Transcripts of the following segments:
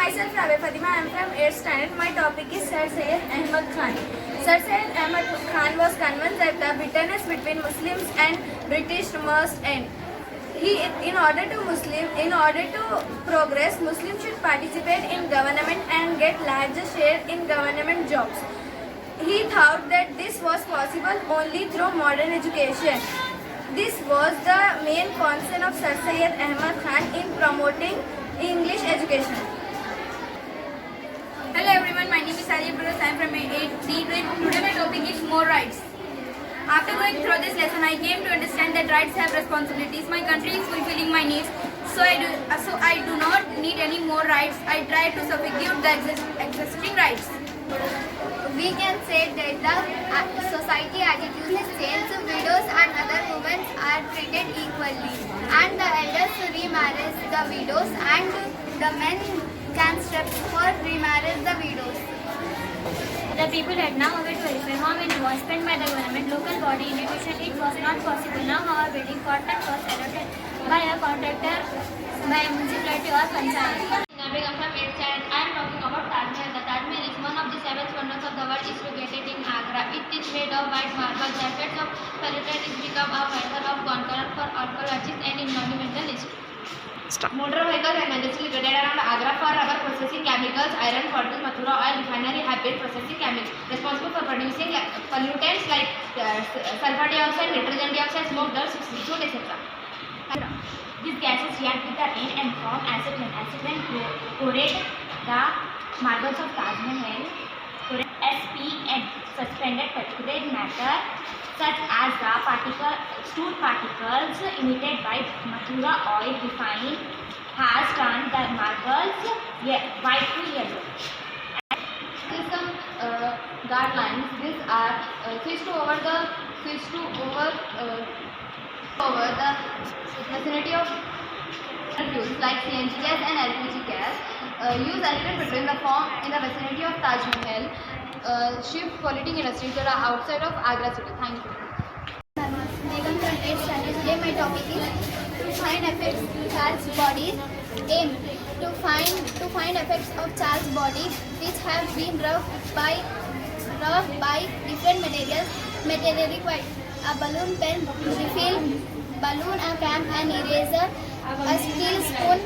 myself Rabe Fatima. I am from 8th standard. My topic is Sir Syed Ahmad Khan. Sir Syed Ahmad Khan was convinced that the bitterness between Muslims and British must end. In order to progress, Muslims should participate in government and get larger share in government jobs. He thought that this was possible only through modern education. This was the main concern of Sir Syed Ahmad Khan in promoting English education. Hello everyone, my name is Sajid Burus. I am from 8th grade. Today my topic is more rights. After going through this lesson, I came to understand that rights have responsibilities. My country is fulfilling my needs, so I do not need any more rights. I try to substitute the existing rights. We can say that the society attitude has changed. Widows and other women are treated equally, and the elders remarry the widows, and the men can step for remarry the widows. The people had now a way to verify how many was spent by the government, local body, institution. It was not possible. Now our building contract was allotted by a contractor, by a municipality or panchayat. I am from 8th standard. I am talking about Taj Mahal. The Taj Mahal is one of the 7 wonders of the world. It is located in Agra. It is made of white marble. The effects of pollution is become a weather of conqueror for archaeologists and environmentalists. Motor vehicles and industries located around Agra for rubber processing chemicals, iron, forges, Mathura oil refinery, hybrid processing chemicals responsible for producing pollutants like sulfur dioxide, nitrogen dioxide, smoke, dust, soot, etc. These gases react with the rain and form acid rain. Acid rain corrode the marbles of Taj Mahal. SPN, suspended particulate matter such as the stool particles emitted by Mathura oil refining has turned the marbles white to yellow. These some guard lines. These are switched over the vicinity of fuels like CNG gas and LPG gas. Use electric petrol in the vicinity of Taj Mahal. Shift polluting industries that are outside of Agra city. Thank you. Megam from 8th standard. Today my topic is to find effects of charged bodies. Aim to find effects of charged bodies which have been rubbed by different materials. Material required: a balloon, pen, refill, balloon, a cam, an eraser, a steel spoon,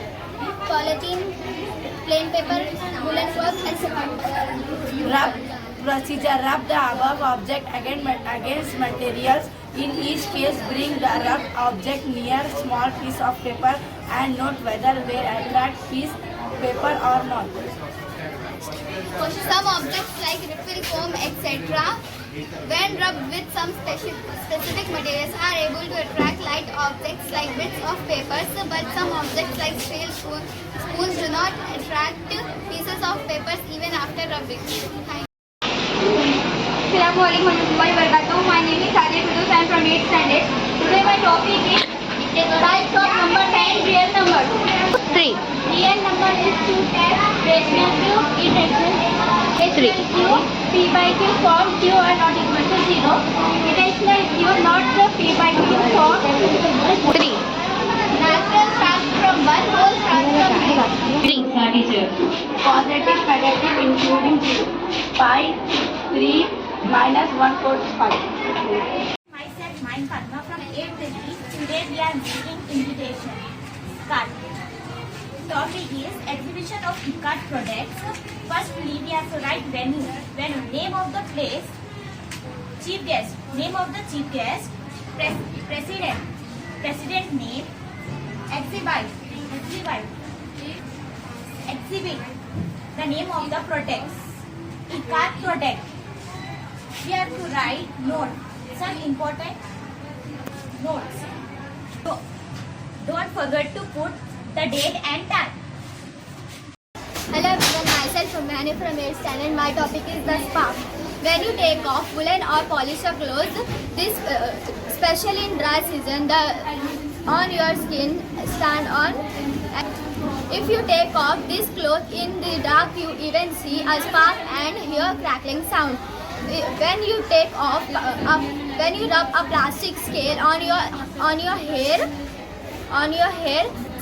polythene, plain paper, woolen cloth, etc. Rub procedure: rub the above object against materials. In each case, bring the rubbed object near small piece of paper and note whether they attract piece paper or not. Some objects like refill, foam, etc., when rubbed with some specific materials, are able to attract light objects like bits of papers, but some objects like steel spoons do not attract pieces of papers even after rubbing. Assalamualaikum warahmatullahi wabarakatuh. My name is Sajid Burus. I am from 8th standard. Today my topic is types of numbers and real numbers. 3. Real number is 2 10, rational q, irrational q, p by q form q are not equal to 0. Irrational q not the p by q form 3. Natural starts from 1, whole starts from 3. Positive, negative, including 0. Pi, 3, minus 145. Myself, mine Padma from 8th grade. Today we are making invitation card. Topic is exhibition of e-card products. Firstly, we have to write venue, name of the place, chief guest, name of the chief guest, president name, exhibit, the name of the products, e-card product. We have to write note, some important notes. So, don't forget to put the date and time. Hello everyone, myself Mani from 8th standard. My topic is the spark. When you take off woolen or polish your clothes, this especially in dry season, on your skin stand on. If you take off this cloth in the dark, you even see a spark and hear crackling sound. When you take off, when you rub a plastic scale on your hair,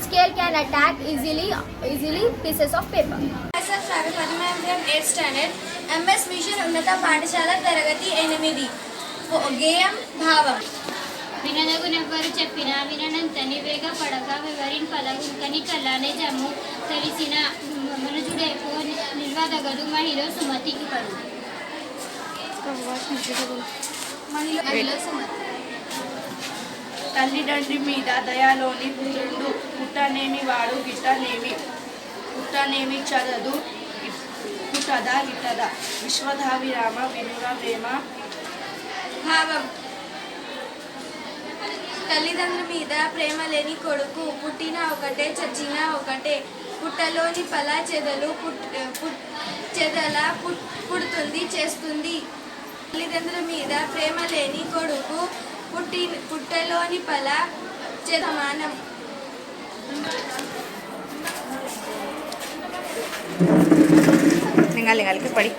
Scale can attack easily pieces of paper. Myself Ravi Fatima, I am from 8th standard. MS mission ఉన్నత పాఠశాల తరగతి 8. గేయం భావం. వినదగునెవ్వరు చెప్పినా విననంతని వేగపడక వివరింపదగుని కల్లానే జమ్ము తెలిసిన మనుజుడేపో నిల్వదగదు మహిళ సుమతికి కడు. తల్లిదండ్రి మీద దయాలోని పుత్రుడు పుట్టనేమి వాడు గిట్టనేమి పుట్టనేమి చదదు పుట్టదా గిట్టదా విశ్వధావిరామ వినుర వేమ. భావం. తల్లిదండ్రుల మీద ప్రేమ లేని కొడుకు పుట్టినా ఒకటే చచ్చినా ఒకటే పుట్టలోని పల చెదలు పుడుతుంది చేస్తుంది. తల్లిదండ్రుల మీద ప్రేమ లేని కొడుకు పుట్టలోని పల సమానం. पढ़ी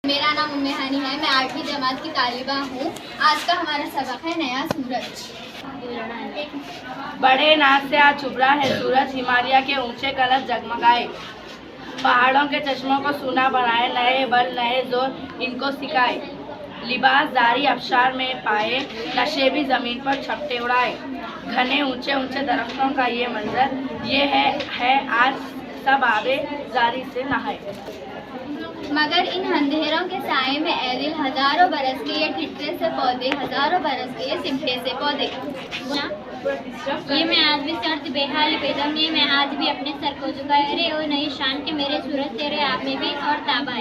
मेरा नाम उम्मे हानी है, मैं 8वीं जमात की तालिबा हूँ। आज का हमारा सबक है नया सूरज। बड़े नाच से आज उभरा है सूरज, हिमालय के ऊंचे कलश जगमगाए, पहाड़ों के चश्मों को सूना बनाए, नए बल नए जोर इनको सिखाए, लिबास जारी अबशार में पाए, नशे भी जमीन पर छपटे उड़ाए, घने ऊंचे ऊंचे दरख्तों का ये मंजर, ये है आज सब आबे जारी से नहाए। मगर इन अंधेरों के साए में ए दिल हजारों बरस के ये ठिठरे से पौधे, हजारों बरस के ये सिमटे से पौधे। ये मैं आज भी सर्द बेहाल बेदम, ये मैं आज भी अपने सर को झुकाए, अरे ओ नई शान के मेरे सूरज तेरे आप में भी और ताबा है।